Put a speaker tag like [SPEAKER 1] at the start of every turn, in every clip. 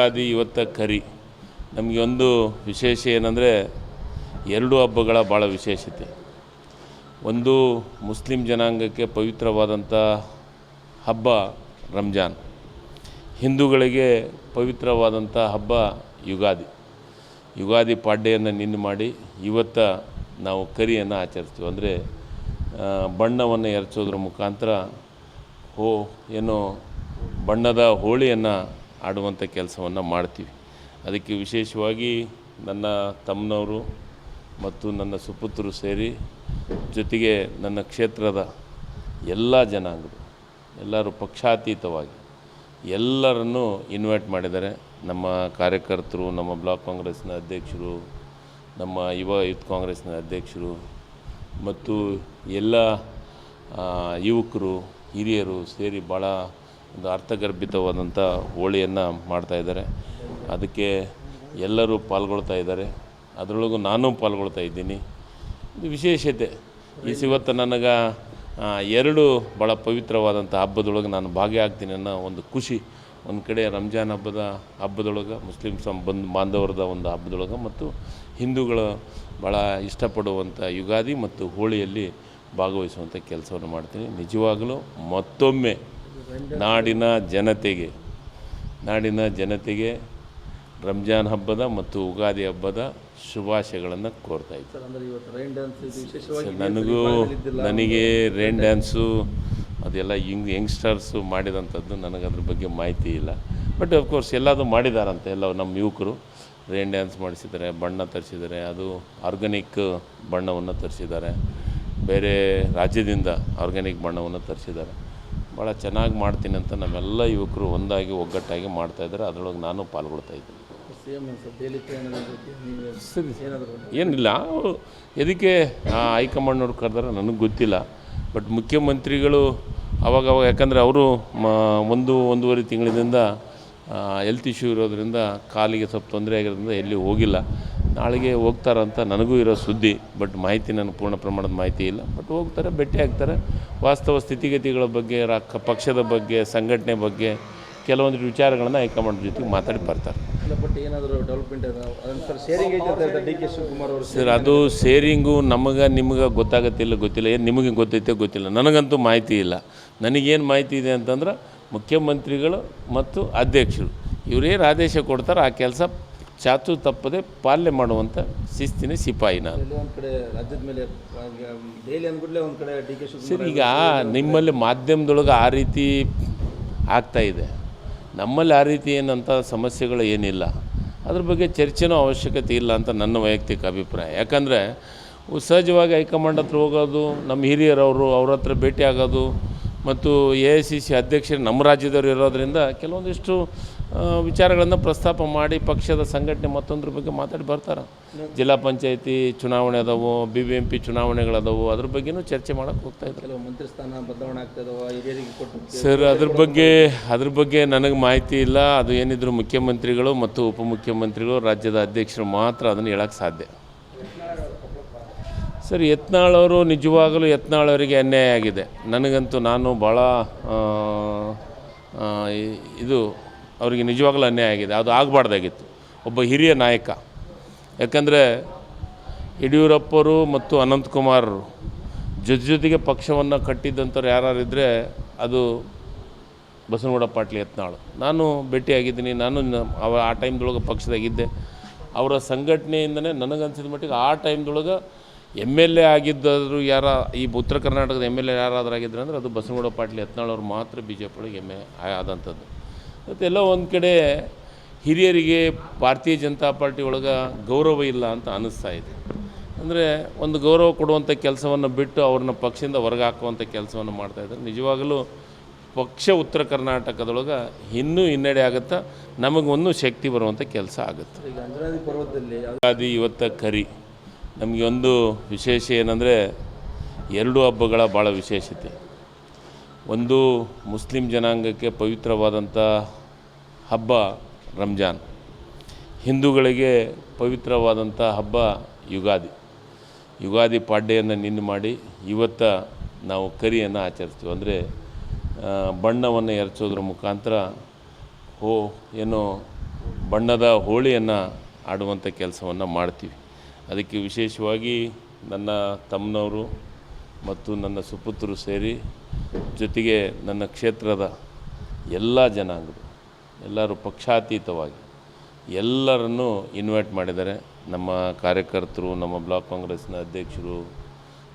[SPEAKER 1] ಇವತ್ತ ಕರಿ ನಮಗೆ ಒಂದು ವಿಶೇಷ ಏನಂದರೆ ಎರಡು ಹಬ್ಬಗಳ ಭಾಳ ವಿಶೇಷತೆ. ಒಂದು ಮುಸ್ಲಿಂ ಜನಾಂಗಕ್ಕೆ ಪವಿತ್ರವಾದಂಥ ಹಬ್ಬ ರಂಜಾನ್, ಹಿಂದೂಗಳಿಗೆ ಪವಿತ್ರವಾದಂಥ ಹಬ್ಬ ಯುಗಾದಿ ಪಾಡ್ಯೆಯನ್ನು ನಿನ್ನೆ ಮಾಡಿ ಇವತ್ತ ನಾವು ಕರಿಯನ್ನು ಆಚರಿಸ್ತೀವಿ. ಅಂದರೆ ಬಣ್ಣವನ್ನು ಎರಚೋದ್ರ ಮುಖಾಂತರ ಬಣ್ಣದ ಹೋಳಿಯನ್ನು ಆಡುವಂಥ ಕೆಲಸವನ್ನು ಮಾಡ್ತೀವಿ. ಅದಕ್ಕೆ ವಿಶೇಷವಾಗಿ ನನ್ನ ತಮ್ಮನವರು ಮತ್ತು ನನ್ನ ಸುಪುತ್ರರು ಸೇರಿ, ಜೊತೆಗೆ ನನ್ನ ಕ್ಷೇತ್ರದ ಎಲ್ಲ ಜನಾಂಗರು ಎಲ್ಲರೂ ಪಕ್ಷಾತೀತವಾಗಿ ಎಲ್ಲರನ್ನೂ ಇನ್ವೈಟ್ ಮಾಡಿದ್ದಾರೆ. ನಮ್ಮ ಕಾರ್ಯಕರ್ತರು, ನಮ್ಮ ಬ್ಲಾಕ್ ಕಾಂಗ್ರೆಸ್ನ ಅಧ್ಯಕ್ಷರು, ನಮ್ಮ ಯೂತ್ ಕಾಂಗ್ರೆಸ್ನ ಅಧ್ಯಕ್ಷರು ಮತ್ತು ಎಲ್ಲ ಯುವಕರು, ಹಿರಿಯರು ಸೇರಿ ಭಾಳ ಒಂದು ಅರ್ಥಗರ್ಭಿತವಾದಂಥ ಹೋಳಿಯನ್ನು ಮಾಡ್ತಾಯಿದ್ದಾರೆ. ಅದಕ್ಕೆ ಎಲ್ಲರೂ ಪಾಲ್ಗೊಳ್ತಾ ಇದ್ದಾರೆ. ಅದರೊಳಗೂ ನಾನು ಪಾಲ್ಗೊಳ್ತಾ ಇದ್ದೀನಿ. ಇದು ವಿಶೇಷತೆ. ಇವತ್ತು ನನಗೆ ಎರಡು ಭಾಳ ಪವಿತ್ರವಾದಂಥ ಹಬ್ಬದೊಳಗೆ ನಾನು ಭಾಗಿಯಾಗ್ತೀನಿ ಅನ್ನೋ ಒಂದು ಖುಷಿ. ಒಂದು ಕಡೆ ರಂಜಾನ್ ಹಬ್ಬದೊಳಗೆ ಮುಸ್ಲಿಂ ಬಾಂಧವರದ ಒಂದು ಹಬ್ಬದೊಳಗೆ, ಮತ್ತು ಹಿಂದೂಗಳು ಭಾಳ ಇಷ್ಟಪಡುವಂಥ ಯುಗಾದಿ ಮತ್ತು ಹೋಳಿಯಲ್ಲಿ ಭಾಗವಹಿಸುವಂಥ ಕೆಲಸವನ್ನು ಮಾಡ್ತೀನಿ. ನಿಜವಾಗಲೂ ಮತ್ತೊಮ್ಮೆ ನಾಡಿನ ಜನತೆಗೆ ರಂಜಾನ್ ಹಬ್ಬದ ಮತ್ತು ಯುಗಾದಿ ಹಬ್ಬದ ಶುಭಾಶಯಗಳನ್ನು ಕೋರ್ತಾ ಇದ್ದೀನಿ. ನನಗೆ ರೈನ್ ಡ್ಯಾನ್ಸು ಅದೆಲ್ಲ ಯಂಗ್ಸ್ಟರ್ಸು ಮಾಡಿದಂಥದ್ದು, ನನಗದ್ರ ಬಗ್ಗೆ ಮಾಹಿತಿ ಇಲ್ಲ. ಬಟ್ ಅಫ್ಕೋರ್ಸ್ ಎಲ್ಲದು ಮಾಡಿದಾರಂತೆ. ಎಲ್ಲ ನಮ್ಮ ಯುವಕರು ರೈನ್ ಡ್ಯಾನ್ಸ್ ಮಾಡಿಸಿದ್ದಾರೆ, ಬಣ್ಣ ತರಿಸಿದ್ದಾರೆ. ಅದು ಆರ್ಗ್ಯಾನಿಕ್ ಬಣ್ಣವನ್ನು ತರಿಸಿದ್ದಾರೆ, ಬೇರೆ ರಾಜ್ಯದಿಂದ ಆರ್ಗ್ಯಾನಿಕ್ ಬಣ್ಣವನ್ನು ತರಿಸಿದ್ದಾರೆ. ಭಾಳ ಚೆನ್ನಾಗಿ ಮಾಡ್ತೀನಿ ಅಂತ ನಮ್ಮೆಲ್ಲ ಯುವಕರು ಒಂದಾಗಿ ಒಗ್ಗಟ್ಟಾಗಿ ಮಾಡ್ತಾಯಿದ್ದಾರೆ. ಅದರೊಳಗೆ ನಾನು ಪಾಲ್ಗೊಳ್ತಾ ಇದ್ದೀನಿ. ಸರಿ, ಏನಿಲ್ಲ, ಅವರು ಎದಕ್ಕೆ ಹೈಕಮಾಂಡ್ನವ್ರು ಕರೆದಾರೆ ನನಗೆ ಗೊತ್ತಿಲ್ಲ. ಬಟ್ ಮುಖ್ಯಮಂತ್ರಿಗಳು ಅವಾಗ ಯಾಕಂದರೆ ಅವರು ಒಂದೂವರೆ ತಿಂಗಳಿಂದ ಹೆಲ್ತ್ ಇಶ್ಯೂ ಇರೋದರಿಂದ ಕಾಲಿಗೆ ಸ್ವಲ್ಪ ತೊಂದರೆ ಆಗಿರೋದ್ರಿಂದ ಎಲ್ಲಿ ಹೋಗಿಲ್ಲ. ನಾಳೆಗೆ ಹೋಗ್ತಾರಂತ ನನಗೂ ಇರೋ ಸುದ್ದಿ. ಬಟ್ ಮಾಹಿತಿ ನನಗೆ ಪೂರ್ಣ ಪ್ರಮಾಣದ ಮಾಹಿತಿ ಇಲ್ಲ. ಬಟ್ ಹೋಗ್ತಾರೆ, ಭೇಟಿ ಆಗ್ತಾರೆ, ವಾಸ್ತವ ಸ್ಥಿತಿಗತಿಗಳ ಬಗ್ಗೆ, ಪಕ್ಷದ ಬಗ್ಗೆ, ಸಂಘಟನೆ ಬಗ್ಗೆ ಕೆಲವೊಂದು ವಿಚಾರಗಳನ್ನು ಹೈಕಮಾಂಡ್ ಜೊತೆಗೆ ಮಾತಾಡಿ ಬರ್ತಾರೆ. ಸರ್, ಅದು ಶೇರಿಂಗು ನಿಮಗೆ ಗೊತ್ತಿಲ್ಲ. ಏನು ನಿಮಗೆ ಗೊತ್ತೈತೆ ಗೊತ್ತಿಲ್ಲ, ನನಗಂತೂ ಮಾಹಿತಿ ಇಲ್ಲ. ನನಗೇನು ಮಾಹಿತಿ ಇದೆ ಅಂತಂದ್ರೆ, ಮುಖ್ಯಮಂತ್ರಿಗಳು ಮತ್ತು ಅಧ್ಯಕ್ಷರು ಇವರೇನು ಆದೇಶ ಕೊಡ್ತಾರೆ ಆ ಕೆಲಸ ಚಾಚು ತಪ್ಪದೆ ಪಾಲನೆ ಮಾಡುವಂಥ ಶಿಸ್ತಿನ ಸಿಪಾಯಿ ನಾನು. ಸರ್, ಈಗ ನಿಮ್ಮಲ್ಲಿ ಮಾಧ್ಯಮದೊಳಗೆ ಆ ರೀತಿ ಆಗ್ತಾಯಿದೆ. ನಮ್ಮಲ್ಲಿ ಆ ರೀತಿ ಏನಂತ ಸಮಸ್ಯೆಗಳು ಏನಿಲ್ಲ. ಅದ್ರ ಬಗ್ಗೆ ಚರ್ಚೆನೂ ಅವಶ್ಯಕತೆ ಇಲ್ಲ ಅಂತ ನನ್ನ ವೈಯಕ್ತಿಕ ಅಭಿಪ್ರಾಯ. ಯಾಕಂದರೆ ಸಹಜವಾಗಿ ಹೈಕಮಾಂಡ್ ಹತ್ರ ಹೋಗೋದು, ನಮ್ಮ ಹಿರಿಯರವರು ಅವ್ರ ಹತ್ರ ಭೇಟಿ ಆಗೋದು, ಮತ್ತು AICC ಅಧ್ಯಕ್ಷರು ನಮ್ಮ ರಾಜ್ಯದವರು ಇರೋದರಿಂದ ಕೆಲವೊಂದಿಷ್ಟು ವಿಚಾರಗಳನ್ನು ಪ್ರಸ್ತಾಪ ಮಾಡಿ ಪಕ್ಷದ ಸಂಘಟನೆ ಮತ್ತೊಂದ್ರ ಬಗ್ಗೆ ಮಾತಾಡಿ ಬರ್ತಾರೆ. ಜಿಲ್ಲಾ ಪಂಚಾಯತಿ ಚುನಾವಣೆ ಅದಾವು, BBMP ಚುನಾವಣೆಗಳದಾವು, ಅದ್ರ ಬಗ್ಗೆನೂ ಚರ್ಚೆ ಮಾಡೋಕ್ಕೆ ಹೋಗ್ತಾ ಇದ್ದಾರೆ. ಮಂತ್ರಿ ಸ್ಥಾನ ಬದಲಾವಣೆ ಆಗ್ತದವ ಹಿರಿಯರಿಗೆ ಕೊಟ್ಟು ಸರ್, ಅದ್ರ ಬಗ್ಗೆ ನನಗೆ ಮಾಹಿತಿ ಇಲ್ಲ. ಅದು ಏನಿದ್ರು ಮುಖ್ಯಮಂತ್ರಿಗಳು ಮತ್ತು ಉಪಮುಖ್ಯಮಂತ್ರಿಗಳು, ರಾಜ್ಯದ ಅಧ್ಯಕ್ಷರು ಮಾತ್ರ ಅದನ್ನು ಹೇಳೋಕ್ಕೆ ಸಾಧ್ಯ. ಸರ್, ಯತ್ನಾಳವರು ನಿಜವಾಗಲೂ ಯತ್ನಾಳವರಿಗೆ ಅನ್ಯಾಯ ಆಗಿದೆ. ನನಗಂತೂ ನಾನು ಭಾಳ ಅವರಿಗೆ ನಿಜವಾಗಲೂ ಅನ್ಯಾಯ ಆಗಿದೆ. ಅದು ಆಗಬಾರ್ದಾಗಿತ್ತು. ಒಬ್ಬ ಹಿರಿಯ ನಾಯಕ. ಯಾಕಂದರೆ ಯಡಿಯೂರಪ್ಪರು ಮತ್ತು ಅನಂತಕುಮಾರರು ಜೊತೆಗೆ ಪಕ್ಷವನ್ನು ಕಟ್ಟಿದ್ದಂಥವ್ರು ಯಾರಿದ್ದರೆ ಅದು ಬಸನಗೌಡ ಪಾಟೀಲ್ ಯತ್ನಾಳು. ನಾನು ಭೇಟಿಯಾಗಿದ್ದೀನಿ. ನಾನು ಆ ಟೈಮ್ದೊಳಗೆ ಪಕ್ಷದಾಗಿದ್ದೆ. ಅವರ ಸಂಘಟನೆಯಿಂದನೇ ನನಗನ್ಸಿದ ಮಟ್ಟಿಗೆ ಆ ಟೈಮ್ದೊಳಗೆ MLA ಆಗಿದ್ದರು ಈ ಉತ್ತರ ಕರ್ನಾಟಕದ MLA ಯಾರಾದರೂ ಆಗಿದ್ರು ಅಂದರೆ ಅದು ಬಸನಗೌಡ ಪಾಟೀಲ್ ಯತ್ನಾಳವ್ರು ಮಾತ್ರ BJP ಒಳಗೆ ಆದಂಥದ್ದು. ಮತ್ತು ಎಲ್ಲೋ ಒಂದು ಕಡೆ ಹಿರಿಯರಿಗೆ ಭಾರತೀಯ ಜನತಾ ಪಾರ್ಟಿ ಒಳಗೆ ಗೌರವ ಇಲ್ಲ ಅಂತ ಅನ್ನಿಸ್ತಾ ಇದೆ. ಅಂದರೆ ಒಂದು ಗೌರವ ಕೊಡುವಂಥ ಕೆಲಸವನ್ನು ಬಿಟ್ಟು ಅವ್ರನ್ನ ಪಕ್ಷದಿಂದ ಹೊರಗೆ ಹಾಕುವಂಥ ಕೆಲಸವನ್ನು ಮಾಡ್ತಾಯಿದ್ದಾರೆ. ನಿಜವಾಗಲೂ ಪಕ್ಷ ಉತ್ತರ ಕರ್ನಾಟಕದೊಳಗೆ ಇನ್ನೂ ಹಿನ್ನಡೆ ಆಗುತ್ತಾ, ನಮಗೊಂದು ಶಕ್ತಿ ಬರುವಂಥ ಕೆಲಸ ಆಗುತ್ತೆ. ಈಗ ಅಂಜನಾದ್ರಿ ಪರ್ವತದಲ್ಲಿ ಇವತ್ತ ಕರಿ ನಮಗೆ ಒಂದು ವಿಶೇಷ ಏನಂದರೆ, ಎರಡು ಹಬ್ಬಗಳ ಭಾಳ ವಿಶೇಷತೆ. ಒಂದು ಮುಸ್ಲಿಂ ಜನಾಂಗಕ್ಕೆ ಪವಿತ್ರವಾದಂಥ ಹಬ್ಬ ರಂಜಾನ್, ಹಿಂದೂಗಳಿಗೆ ಪವಿತ್ರವಾದಂಥ ಹಬ್ಬ ಯುಗಾದಿ ಪಾಡ್ಯೆಯನ್ನು ನಿನ್ನೆ ಮಾಡಿ ಇವತ್ತ ನಾವು ಕರಿಯನ್ನು ಆಚರಿಸ್ತೀವಿ. ಅಂದರೆ ಬಣ್ಣವನ್ನು ಎರಚೋದ್ರ ಮುಖಾಂತರ ಬಣ್ಣದ ಹೋಳಿಯನ್ನು ಆಡುವಂಥ ಕೆಲಸವನ್ನು ಮಾಡ್ತೀವಿ. ಅದಕ್ಕೆ ವಿಶೇಷವಾಗಿ ನನ್ನ ತಮ್ಮನವರು ಮತ್ತು ನನ್ನ ಸುಪುತ್ರರು ಸೇರಿ, ಜೊತೆಗೆ ನನ್ನ ಕ್ಷೇತ್ರದ ಎಲ್ಲ ಜನಾಂಗರು ಎಲ್ಲರೂ ಪಕ್ಷಾತೀತವಾಗಿ ಎಲ್ಲರನ್ನೂ ಇನ್ವೈಟ್ ಮಾಡಿದ್ದಾರೆ. ನಮ್ಮ ಕಾರ್ಯಕರ್ತರು, ನಮ್ಮ ಬ್ಲಾಕ್ ಕಾಂಗ್ರೆಸ್ನ ಅಧ್ಯಕ್ಷರು,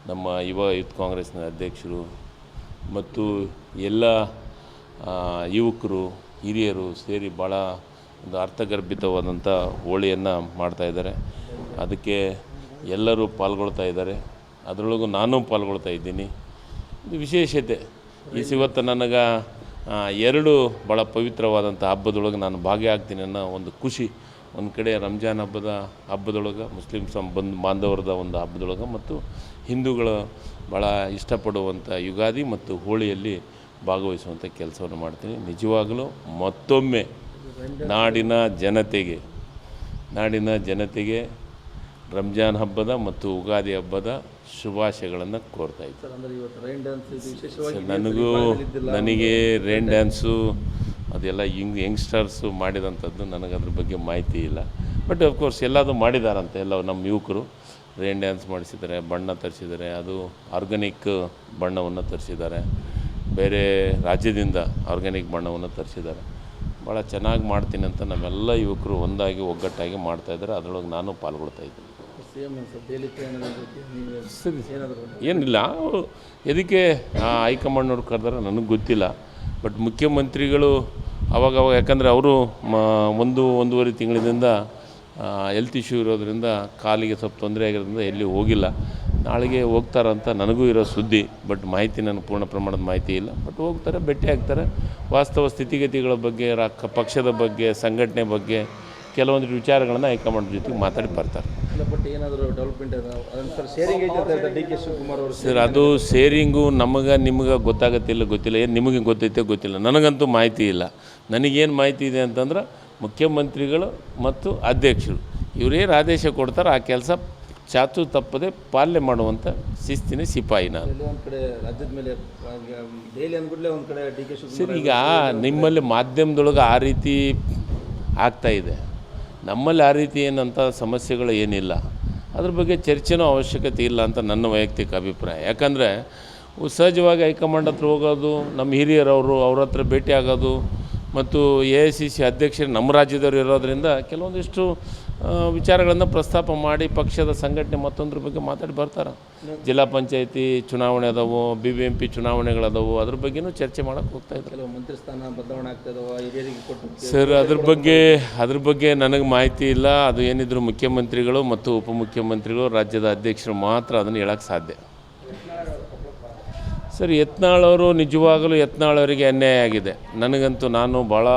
[SPEAKER 1] ನಮ್ಮ ಯೂತ್ ಕಾಂಗ್ರೆಸ್ನ ಅಧ್ಯಕ್ಷರು ಮತ್ತು ಎಲ್ಲ ಯುವಕರು, ಹಿರಿಯರು ಸೇರಿ ಭಾಳ ಒಂದು ಅರ್ಥಗರ್ಭಿತವಾದಂಥ ಹೋಳಿಯನ್ನು ಮಾಡ್ತಾಯಿದ್ದಾರೆ. ಅದಕ್ಕೆ ಎಲ್ಲರೂ ಪಾಲ್ಗೊಳ್ತಾ ಇದ್ದಾರೆ. ಅದರೊಳಗೂ ನಾನು ಪಾಲ್ಗೊಳ್ತಾ ಇದ್ದೀನಿ. ಇದು ವಿಶೇಷತೆ. ಇವತ್ತು ನನಗೆ 2 ಭಾಳ ಪವಿತ್ರವಾದಂಥ ಹಬ್ಬದೊಳಗೆ ನಾನು ಭಾಗಿಯಾಗ್ತೀನಿ ಅನ್ನೋ ಒಂದು ಖುಷಿ. ಒಂದು ಕಡೆ ರಂಜಾನ್ ಹಬ್ಬದೊಳಗೆ ಮುಸ್ಲಿಂ ಬಾಂಧವರದ ಒಂದು ಹಬ್ಬದೊಳಗೆ ಮತ್ತು ಹಿಂದೂಗಳು ಭಾಳ ಇಷ್ಟಪಡುವಂಥ ಯುಗಾದಿ ಮತ್ತು ಹೋಳಿಯಲ್ಲಿ ಭಾಗವಹಿಸುವಂಥ ಕೆಲಸವನ್ನು ಮಾಡ್ತೀನಿ. ನಿಜವಾಗಲೂ ಮತ್ತೊಮ್ಮೆ ನಾಡಿನ ಜನತೆಗೆ ರಂಜಾನ್ ಹಬ್ಬದ ಮತ್ತು ಯುಗಾದಿ ಹಬ್ಬದ ಶುಭಾಶಯಗಳನ್ನು ಕೋರ್ತಾ ಇದ್ದೀನಿ. ನನಗೆ ರೈನ್ ಡ್ಯಾನ್ಸು ಅದೆಲ್ಲ ಯಂಗ್ಸ್ಟರ್ಸು ಮಾಡಿದಂಥದ್ದು, ನನಗದ್ರ ಬಗ್ಗೆ ಮಾಹಿತಿ ಇಲ್ಲ. ಬಟ್ ಅಫ್ಕೋರ್ಸ್ ಎಲ್ಲದೂ ಮಾಡಿದಾರಂತೆ. ಎಲ್ಲ ನಮ್ಮ ಯುವಕರು ರೈನ್ ಡ್ಯಾನ್ಸ್ ಮಾಡಿಸಿದ್ದಾರೆ, ಬಣ್ಣ ತರಿಸಿದ್ದಾರೆ. ಅದು ಆರ್ಗ್ಯಾನಿಕ್ ಬಣ್ಣವನ್ನು ತರಿಸಿದ್ದಾರೆ, ಬೇರೆ ರಾಜ್ಯದಿಂದ ಆರ್ಗ್ಯಾನಿಕ್ ಬಣ್ಣವನ್ನು ತರಿಸಿದ್ದಾರೆ. ಭಾಳ ಚೆನ್ನಾಗಿ ಮಾಡ್ತೀನಿ ಅಂತ ನಮ್ಮೆಲ್ಲ ಯುವಕರು ಒಂದಾಗಿ ಒಗ್ಗಟ್ಟಾಗಿ ಮಾಡ್ತಾಯಿದ್ದಾರೆ. ಅದರೊಳಗೆ ನಾನು ಪಾಲ್ಗೊಳ್ತಾ ಇದ್ದೀನಿ. ಏನಿಲ್ಲ, ಎದಕ್ಕೆ ಹೈಕಮಾಂಡ್ನವ್ರು ಕರೆದಾರೆ ನನಗೆ ಗೊತ್ತಿಲ್ಲ. ಬಟ್ ಮುಖ್ಯಮಂತ್ರಿಗಳು ಅವಾಗ ಯಾಕಂದರೆ ಅವರು 1-1.5 ತಿಂಗಳಿಂದ ಹೆಲ್ತ್ ಇಶ್ಯೂ ಇರೋದರಿಂದ ಕಾಲಿಗೆ ಸ್ವಲ್ಪ ತೊಂದರೆ ಆಗಿರೋದ್ರಿಂದ ಎಲ್ಲಿ ಹೋಗಿಲ್ಲ. ನಾಳೆಗೆ ಹೋಗ್ತಾರಂತ ನನಗೂ ಇರೋ ಸುದ್ದಿ. ಬಟ್ ಮಾಹಿತಿ ನನಗೆ ಪೂರ್ಣ ಪ್ರಮಾಣದ ಮಾಹಿತಿ ಇಲ್ಲ. ಬಟ್ ಹೋಗ್ತಾರೆ, ಭೇಟಿ ಆಗ್ತಾರೆ, ವಾಸ್ತವ ಸ್ಥಿತಿಗತಿಗಳ ಬಗ್ಗೆ, ಪಕ್ಷದ ಬಗ್ಗೆ, ಸಂಘಟನೆ ಬಗ್ಗೆ ಕೆಲವೊಂದು ವಿಚಾರಗಳನ್ನು ಹೈಕಮಾಂಡ್ ಜೊತೆಗೆ ಮಾತಾಡಿ ಬರ್ತಾರೆ.
[SPEAKER 2] ಬಟ್ ಏನಾದರೂ ಡೆವಲಪ್ಮೆಂಟ್
[SPEAKER 1] ಸರ್, ಅದು ಶೇರಿಂಗು ನಿಮಗೆ ಗೊತ್ತಿಲ್ಲ. ಏನು ನಿಮಗೆ ಗೊತ್ತೈತೆ ಗೊತ್ತಿಲ್ಲ, ನನಗಂತೂ ಮಾಹಿತಿ ಇಲ್ಲ. ನನಗೇನು ಮಾಹಿತಿ ಇದೆ ಅಂತಂದ್ರೆ ಮುಖ್ಯಮಂತ್ರಿಗಳು ಮತ್ತು ಅಧ್ಯಕ್ಷರು ಇವರೇನು ಆದೇಶ ಕೊಡ್ತಾರೆ ಆ ಕೆಲಸ ಚಾಚು ತಪ್ಪದೆ ಪಾಲನೆ ಮಾಡುವಂಥ ಶಿಸ್ತಿನ ಸಿಪಾಯಿ ನಾನು. ಸರ್, ಈಗ ನಿಮ್ಮಲ್ಲಿ ಮಾಧ್ಯಮದೊಳಗೆ ಆ ರೀತಿ ಆಗ್ತಾಯಿದೆ. ನಮ್ಮಲ್ಲಿ ಆ ರೀತಿ ಏನಂತ ಸಮಸ್ಯೆಗಳು ಏನಿಲ್ಲ. ಅದ್ರ ಬಗ್ಗೆ ಚರ್ಚೆನೂ ಅವಶ್ಯಕತೆ ಇಲ್ಲ ಅಂತ ನನ್ನ ವೈಯಕ್ತಿಕ ಅಭಿಪ್ರಾಯ. ಯಾಕಂದರೆ ಸಹಜವಾಗಿ ಹೈಕಮಾಂಡ್ ಹತ್ರ ಹೋಗೋದು, ನಮ್ಮ ಹಿರಿಯರವರು ಅವ್ರ ಹತ್ರ ಭೇಟಿ ಆಗೋದು ಮತ್ತು AICC ಅಧ್ಯಕ್ಷರು ನಮ್ಮ ರಾಜ್ಯದವರು ಇರೋದರಿಂದ ಕೆಲವೊಂದಿಷ್ಟು ವಿಚಾರಗಳನ್ನು ಪ್ರಸ್ತಾಪ ಮಾಡಿ ಪಕ್ಷದ ಸಂಘಟನೆ ಮತ್ತೊಂದ್ರ ಬಗ್ಗೆ ಮಾತಾಡಿ ಬರ್ತಾರೆ. ಜಿಲ್ಲಾ ಪಂಚಾಯತಿ ಚುನಾವಣೆ ಅದಾವು, BBMP ಚುನಾವಣೆಗಳದಾವು, ಅದ್ರ ಬಗ್ಗೆನೂ ಚರ್ಚೆ ಮಾಡೋಕ್ಕೆ ಹೋಗ್ತಾಯಿದ್ದಾರೆ.
[SPEAKER 2] ಮಂತ್ರಿ ಸ್ಥಾನ ಬದಲಾವಣೆ ಆಗ್ತಾಯಿದ್ದಾವೆ ಹಿರಿಯರಿಗೆ ಕೊಟ್ಟು.
[SPEAKER 1] ಸರ್, ಅದ್ರ ಬಗ್ಗೆ ನನಗೆ ಮಾಹಿತಿ ಇಲ್ಲ. ಅದು ಏನಿದ್ರು ಮುಖ್ಯಮಂತ್ರಿಗಳು ಮತ್ತು ಉಪಮುಖ್ಯಮಂತ್ರಿಗಳು, ರಾಜ್ಯದ ಅಧ್ಯಕ್ಷರು ಮಾತ್ರ ಅದನ್ನು ಹೇಳೋಕ್ಕೆ ಸಾಧ್ಯ. ಸರ್, ಯತ್ನಾಳ್ ಅವರು ನಿಜವಾಗಲೂ ಅವರಿಗೆ ಅನ್ಯಾಯ ಆಗಿದೆ. ನನಗಂತೂ ನಾನು ಭಾಳ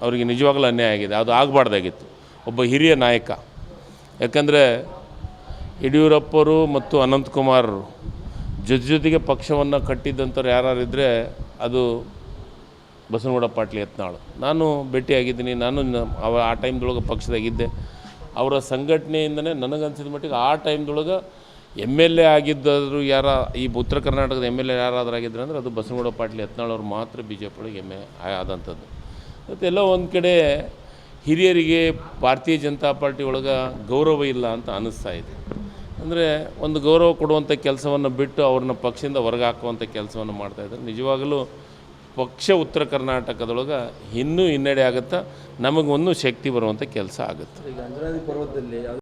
[SPEAKER 1] ಅವರಿಗೆ ನಿಜವಾಗಲೂ ಅನ್ಯಾಯ ಆಗಿದೆ. ಅದು ಆಗಬಾರ್ದಾಗಿತ್ತು. ಒಬ್ಬ ಹಿರಿಯ ನಾಯಕ. ಯಾಕಂದರೆ ಯಡಿಯೂರಪ್ಪರು ಮತ್ತು ಅನಂತಕುಮಾರರು ಜೊತೆಗೆ ಪಕ್ಷವನ್ನು ಕಟ್ಟಿದ್ದಂಥವ್ರು ಯಾರಿದ್ದರೆ ಅದು ಬಸನಗೌಡ ಪಾಟೀಲ್ ಯತ್ನಾಳ್. ನಾನು ಭೇಟಿಯಾಗಿದ್ದೀನಿ. ನಾನು ಆ ಟೈಮ್ದೊಳಗೆ ಪಕ್ಷದಾಗಿದ್ದೆ. ಅವರ ಸಂಘಟನೆಯಿಂದನೇ ನನಗನ್ಸಿದ ಮಟ್ಟಿಗೆ ಆ ಟೈಮ್ದೊಳಗೆ MLA ಆಗಿದ್ದರು ಈ ಉತ್ತರ ಕರ್ನಾಟಕದ MLA ಯಾರಾದರೂ ಆಗಿದ್ರು ಅಂದರೆ ಅದು ಬಸನಗೌಡ ಪಾಟೀಲ್ ಯತ್ನಾಳ್ ಅವರು ಮಾತ್ರ BJP ಒಳಗೆ ಆದಂಥದ್ದು. ಮತ್ತು ಎಲ್ಲೋ ಒಂದು ಕಡೆ ಹಿರಿಯರಿಗೆ ಭಾರತೀಯ ಜನತಾ ಪಾರ್ಟಿ ಒಳಗೆ ಗೌರವ ಇಲ್ಲ ಅಂತ ಅನ್ನಿಸ್ತಾ ಇದೆ. ಅಂದರೆ ಒಂದು ಗೌರವ ಕೊಡುವಂಥ ಕೆಲಸವನ್ನು ಬಿಟ್ಟು ಅವ್ರನ್ನ ಪಕ್ಷದಿಂದ ಹೊರಗೆ ಹಾಕುವಂಥ ಕೆಲಸವನ್ನು ಮಾಡ್ತಾಯಿದ್ದಾರೆ. ನಿಜವಾಗಲೂ ಪಕ್ಷ ಉತ್ತರ ಕರ್ನಾಟಕದೊಳಗೆ ಇನ್ನೂ ಹಿನ್ನಡೆ ಆಗುತ್ತಾ, ನಮಗೊಂದು ಶಕ್ತಿ ಬರುವಂಥ ಕೆಲಸ ಆಗುತ್ತೆ.
[SPEAKER 2] ಈಗ ಅಂಜನಾದ್ರಿ ಪರ್ವತದಲ್ಲಿ